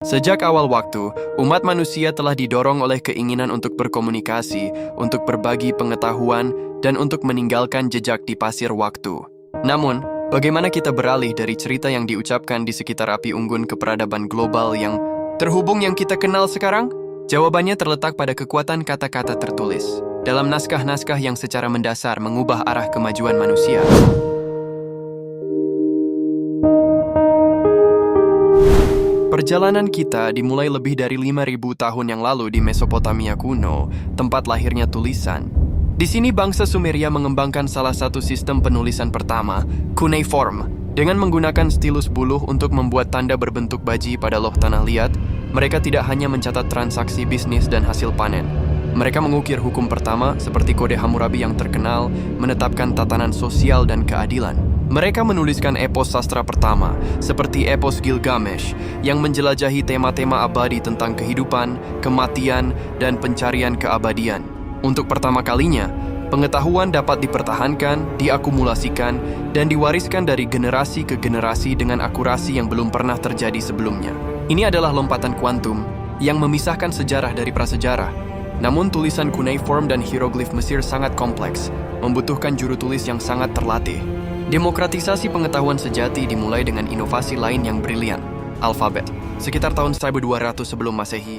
Sejak awal waktu, umat manusia telah didorong oleh keinginan untuk berkomunikasi, untuk berbagi pengetahuan, dan untuk meninggalkan jejak di pasir waktu. Namun, bagaimana kita beralih dari cerita yang diucapkan di sekitar api unggun ke peradaban global yang terhubung yang kita kenal sekarang? Jawabannya terletak pada kekuatan kata-kata tertulis dalam naskah-naskah yang secara mendasar mengubah arah kemajuan manusia. Perjalanan kita dimulai lebih dari 5.000 tahun yang lalu di Mesopotamia kuno, tempat lahirnya tulisan. Di sini bangsa Sumeria mengembangkan salah satu sistem penulisan pertama, cuneiform. Dengan menggunakan stilus buluh untuk membuat tanda berbentuk baji pada loh tanah liat, mereka tidak hanya mencatat transaksi bisnis dan hasil panen. Mereka mengukir hukum pertama seperti kode Hammurabi yang terkenal, menetapkan tatanan sosial dan keadilan. Mereka menuliskan epos sastra pertama, seperti epos Gilgamesh, yang menjelajahi tema-tema abadi tentang kehidupan, kematian, dan pencarian keabadian. Untuk pertama kalinya, pengetahuan dapat dipertahankan, diakumulasikan, dan diwariskan dari generasi ke generasi dengan akurasi yang belum pernah terjadi sebelumnya. Ini adalah lompatan kuantum yang memisahkan sejarah dari prasejarah. Namun tulisan cuneiform dan hieroglif Mesir sangat kompleks, membutuhkan juru tulis yang sangat terlatih. Demokratisasi pengetahuan sejati dimulai dengan inovasi lain yang brilian, alfabet. Sekitar tahun 1200 sebelum Masehi,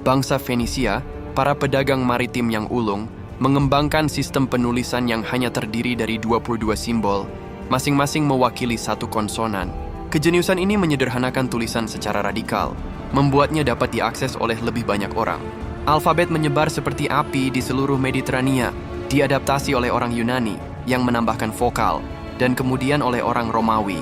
bangsa Fenisia, para pedagang maritim yang ulung, mengembangkan sistem penulisan yang hanya terdiri dari 22 simbol, masing-masing mewakili satu konsonan. Kejeniusan ini menyederhanakan tulisan secara radikal, membuatnya dapat diakses oleh lebih banyak orang. Alfabet menyebar seperti api di seluruh Mediterania, diadaptasi oleh orang Yunani yang menambahkan vokal, dan kemudian oleh orang Romawi.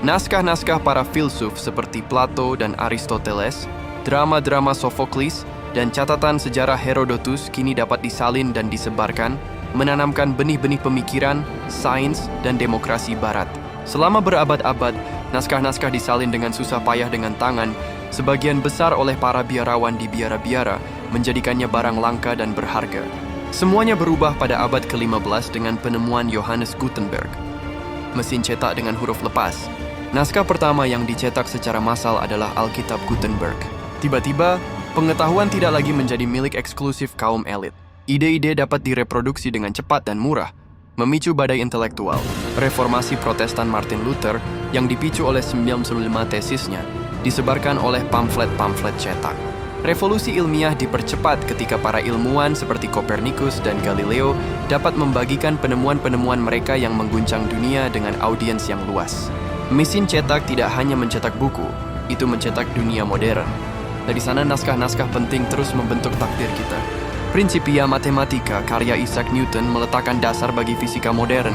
Naskah-naskah para filsuf seperti Plato dan Aristoteles, drama-drama Sophocles, dan catatan sejarah Herodotus kini dapat disalin dan disebarkan, menanamkan benih-benih pemikiran, sains, dan demokrasi barat. Selama berabad-abad, naskah-naskah disalin dengan susah payah dengan tangan, sebagian besar oleh para biarawan di biara-biara, menjadikannya barang langka dan berharga. Semuanya berubah pada abad ke-15 dengan penemuan Johannes Gutenberg, mesin cetak dengan huruf lepas. Naskah pertama yang dicetak secara massal adalah Alkitab Gutenberg. Tiba-tiba, pengetahuan tidak lagi menjadi milik eksklusif kaum elit. Ide-ide dapat direproduksi dengan cepat dan murah, memicu badai intelektual. Reformasi Protestan Martin Luther yang dipicu oleh 95 tesisnya, disebarkan oleh pamflet-pamflet cetak. Revolusi ilmiah dipercepat ketika para ilmuwan seperti Kopernikus dan Galileo dapat membagikan penemuan-penemuan mereka yang mengguncang dunia dengan audiens yang luas. Mesin cetak tidak hanya mencetak buku, itu mencetak dunia modern. Dari sana naskah-naskah penting terus membentuk takdir kita. Principia Mathematica karya Isaac Newton meletakkan dasar bagi fisika modern.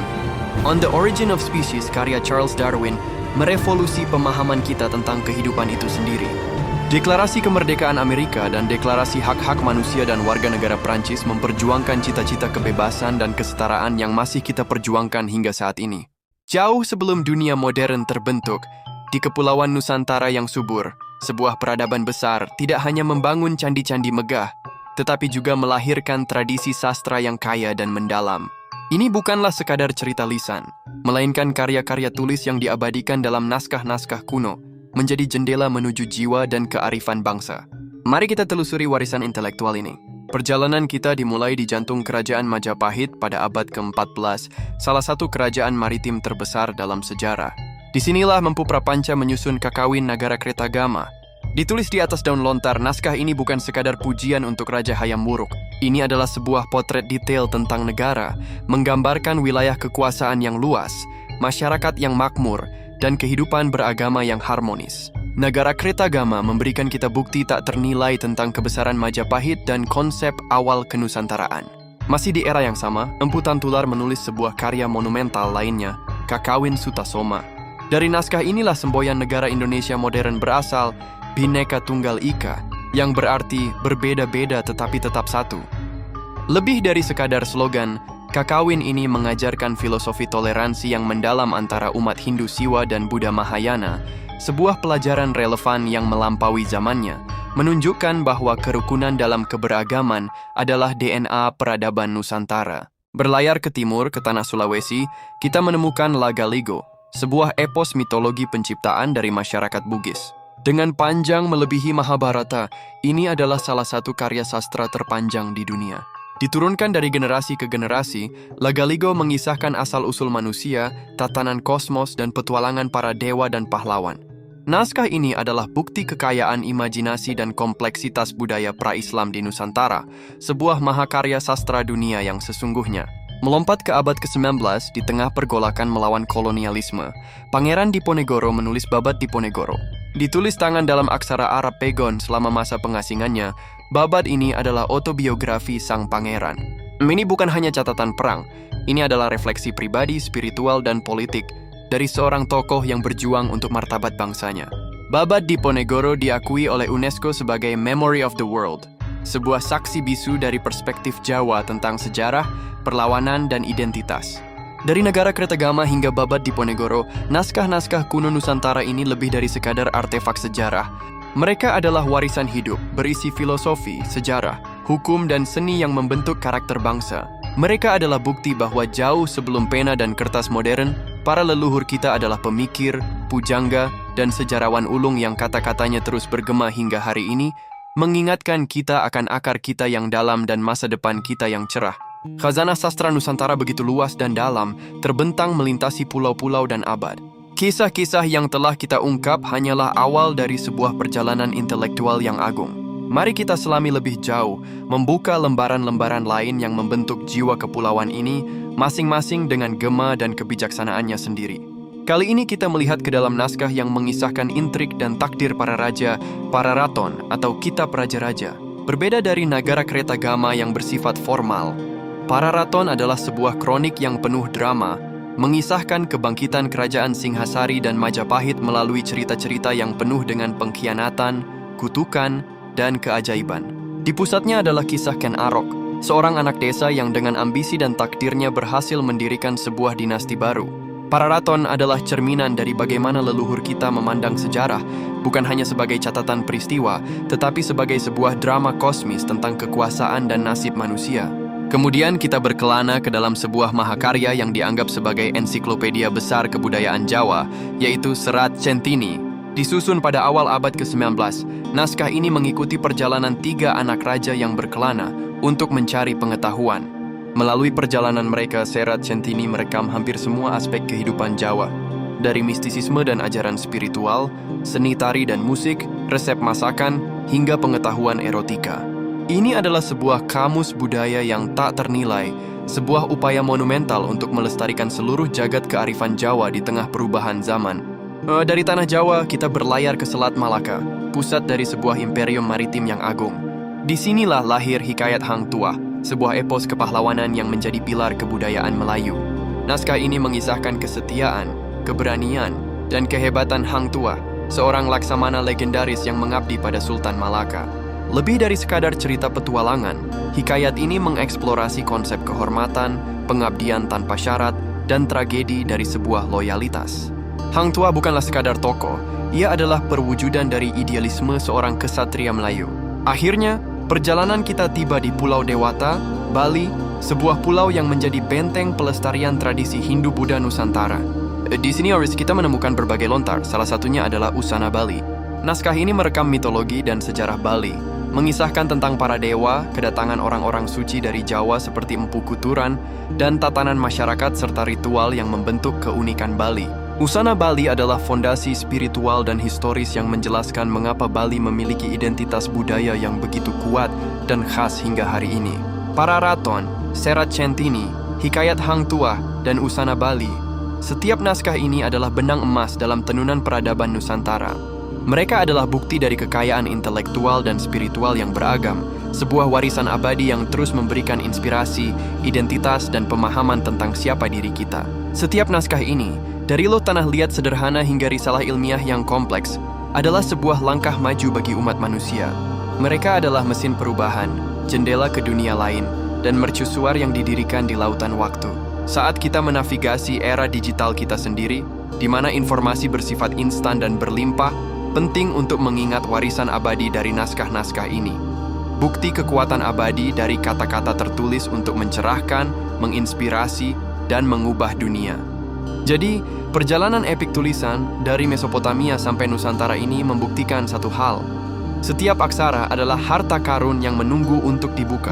On the Origin of Species karya Charles Darwin merevolusi pemahaman kita tentang kehidupan itu sendiri. Deklarasi Kemerdekaan Amerika dan Deklarasi Hak-Hak Manusia dan Warga Negara Prancis memperjuangkan cita-cita kebebasan dan kesetaraan yang masih kita perjuangkan hingga saat ini. Jauh sebelum dunia modern terbentuk, di Kepulauan Nusantara yang subur, sebuah peradaban besar tidak hanya membangun candi-candi megah, tetapi juga melahirkan tradisi sastra yang kaya dan mendalam. Ini bukanlah sekadar cerita lisan, melainkan karya-karya tulis yang diabadikan dalam naskah-naskah kuno, menjadi jendela menuju jiwa dan kearifan bangsa. Mari kita telusuri warisan intelektual ini. Perjalanan kita dimulai di jantung kerajaan Majapahit pada abad ke-14, salah satu kerajaan maritim terbesar dalam sejarah. Disinilah Mpu Prapanca menyusun Kakawin Nagarakretagama. Ditulis di atas daun lontar, naskah ini bukan sekadar pujian untuk Raja Hayam Wuruk. Ini adalah sebuah potret detail tentang negara, menggambarkan wilayah kekuasaan yang luas, masyarakat yang makmur, dan kehidupan beragama yang harmonis. Nagarakretagama memberikan kita bukti tak ternilai tentang kebesaran Majapahit dan konsep awal kenusantaraan. Masih di era yang sama, Empu Tantular menulis sebuah karya monumental lainnya, Kakawin Sutasoma. Dari naskah inilah semboyan negara Indonesia modern berasal, Bhinneka Tunggal Ika, yang berarti berbeda-beda tetapi tetap satu. Lebih dari sekadar slogan, Kakawin ini mengajarkan filosofi toleransi yang mendalam antara umat Hindu Siwa dan Buddha Mahayana, sebuah pelajaran relevan yang melampaui zamannya, menunjukkan bahwa kerukunan dalam keberagaman adalah DNA peradaban Nusantara. Berlayar ke timur, ke tanah Sulawesi, kita menemukan Lagaligo, sebuah epos mitologi penciptaan dari masyarakat Bugis. Dengan panjang melebihi Mahabharata, ini adalah salah satu karya sastra terpanjang di dunia. Diturunkan dari generasi ke generasi, Lagaligo mengisahkan asal-usul manusia, tatanan kosmos, dan petualangan para dewa dan pahlawan. Naskah ini adalah bukti kekayaan imajinasi dan kompleksitas budaya pra-Islam di Nusantara, sebuah mahakarya sastra dunia yang sesungguhnya. Melompat ke abad ke-19 di tengah pergolakan melawan kolonialisme, Pangeran Diponegoro menulis Babad Diponegoro. Ditulis tangan dalam aksara Arab Pegon selama masa pengasingannya, babad ini adalah autobiografi sang pangeran. Ini bukan hanya catatan perang, ini adalah refleksi pribadi, spiritual, dan politik dari seorang tokoh yang berjuang untuk martabat bangsanya. Babad Diponegoro diakui oleh UNESCO sebagai Memory of the World, sebuah saksi bisu dari perspektif Jawa tentang sejarah, perlawanan, dan identitas. Dari negara Kertagama hingga Babad Diponegoro, naskah-naskah kuno Nusantara ini lebih dari sekadar artefak sejarah. Mereka adalah warisan hidup, berisi filosofi, sejarah, hukum, dan seni yang membentuk karakter bangsa. Mereka adalah bukti bahwa jauh sebelum pena dan kertas modern, para leluhur kita adalah pemikir, pujangga, dan sejarawan ulung yang kata-katanya terus bergema hingga hari ini, mengingatkan kita akan akar kita yang dalam dan masa depan kita yang cerah. Khazanah sastra Nusantara begitu luas dan dalam, terbentang melintasi pulau-pulau dan abad. Kisah-kisah yang telah kita ungkap hanyalah awal dari sebuah perjalanan intelektual yang agung. Mari kita selami lebih jauh, membuka lembaran-lembaran lain yang membentuk jiwa kepulauan ini, masing-masing dengan gema dan kebijaksanaannya sendiri. Kali ini kita melihat ke dalam naskah yang mengisahkan intrik dan takdir para raja, para raton, atau kitab raja-raja. Berbeda dari Nagara Kertagama yang bersifat formal, Para Raton adalah sebuah kronik yang penuh drama, mengisahkan kebangkitan kerajaan Singhasari dan Majapahit melalui cerita-cerita yang penuh dengan pengkhianatan, kutukan, dan keajaiban. Di pusatnya adalah kisah Ken Arok, seorang anak desa yang dengan ambisi dan takdirnya berhasil mendirikan sebuah dinasti baru. Para Raton adalah cerminan dari bagaimana leluhur kita memandang sejarah, bukan hanya sebagai catatan peristiwa, tetapi sebagai sebuah drama kosmis tentang kekuasaan dan nasib manusia. Kemudian kita berkelana ke dalam sebuah mahakarya yang dianggap sebagai ensiklopedia besar kebudayaan Jawa, yaitu Serat Centini. Disusun pada awal abad ke-19, naskah ini mengikuti perjalanan 3 anak raja yang berkelana untuk mencari pengetahuan. Melalui perjalanan mereka, Serat Centini merekam hampir semua aspek kehidupan Jawa, dari mistisisme dan ajaran spiritual, seni tari dan musik, resep masakan, hingga pengetahuan erotika. Ini adalah sebuah kamus budaya yang tak ternilai, sebuah upaya monumental untuk melestarikan seluruh jagat kearifan Jawa di tengah perubahan zaman. Dari tanah Jawa, kita berlayar ke Selat Malaka, pusat dari sebuah imperium maritim yang agung. Disinilah lahir Hikayat Hang Tuah, sebuah epos kepahlawanan yang menjadi pilar kebudayaan Melayu. Naskah ini mengisahkan kesetiaan, keberanian, dan kehebatan Hang Tuah, seorang laksamana legendaris yang mengabdi pada Sultan Malaka. Lebih dari sekadar cerita petualangan, hikayat ini mengeksplorasi konsep kehormatan, pengabdian tanpa syarat, dan tragedi dari sebuah loyalitas. Hang Tuah bukanlah sekadar tokoh, ia adalah perwujudan dari idealisme seorang kesatria Melayu. Akhirnya, perjalanan kita tiba di Pulau Dewata, Bali, sebuah pulau yang menjadi benteng pelestarian tradisi Hindu-Buddha Nusantara. Di sini kita menemukan berbagai lontar, salah satunya adalah Usana Bali. Naskah ini merekam mitologi dan sejarah Bali, mengisahkan tentang para dewa, kedatangan orang-orang suci dari Jawa seperti Empu Kuturan, dan tatanan masyarakat serta ritual yang membentuk keunikan Bali. Usana Bali adalah fondasi spiritual dan historis yang menjelaskan mengapa Bali memiliki identitas budaya yang begitu kuat dan khas hingga hari ini. Para Raton, Serat Centini, Hikayat Hang Tuah, dan Usana Bali. Setiap naskah ini adalah benang emas dalam tenunan peradaban Nusantara. Mereka adalah bukti dari kekayaan intelektual dan spiritual yang beragam, sebuah warisan abadi yang terus memberikan inspirasi, identitas, dan pemahaman tentang siapa diri kita. Setiap naskah ini, dari Lo Tanah Liat sederhana hingga risalah ilmiah yang kompleks, adalah sebuah langkah maju bagi umat manusia. Mereka adalah mesin perubahan, jendela ke dunia lain, dan mercusuar yang didirikan di lautan waktu. Saat kita menavigasi era digital kita sendiri, di mana informasi bersifat instan dan berlimpah, penting untuk mengingat warisan abadi dari naskah-naskah ini. Bukti kekuatan abadi dari kata-kata tertulis untuk mencerahkan, menginspirasi, dan mengubah dunia. Jadi, perjalanan epik tulisan dari Mesopotamia sampai Nusantara ini membuktikan satu hal. Setiap aksara adalah harta karun yang menunggu untuk dibuka.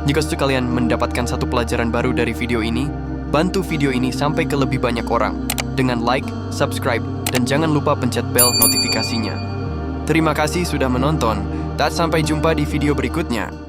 Jika kalian mendapatkan satu pelajaran baru dari video ini, bantu video ini sampai ke lebih banyak orang dengan like, subscribe, dan jangan lupa pencet bel notifikasinya. Terima kasih sudah menonton, dan sampai jumpa di video berikutnya.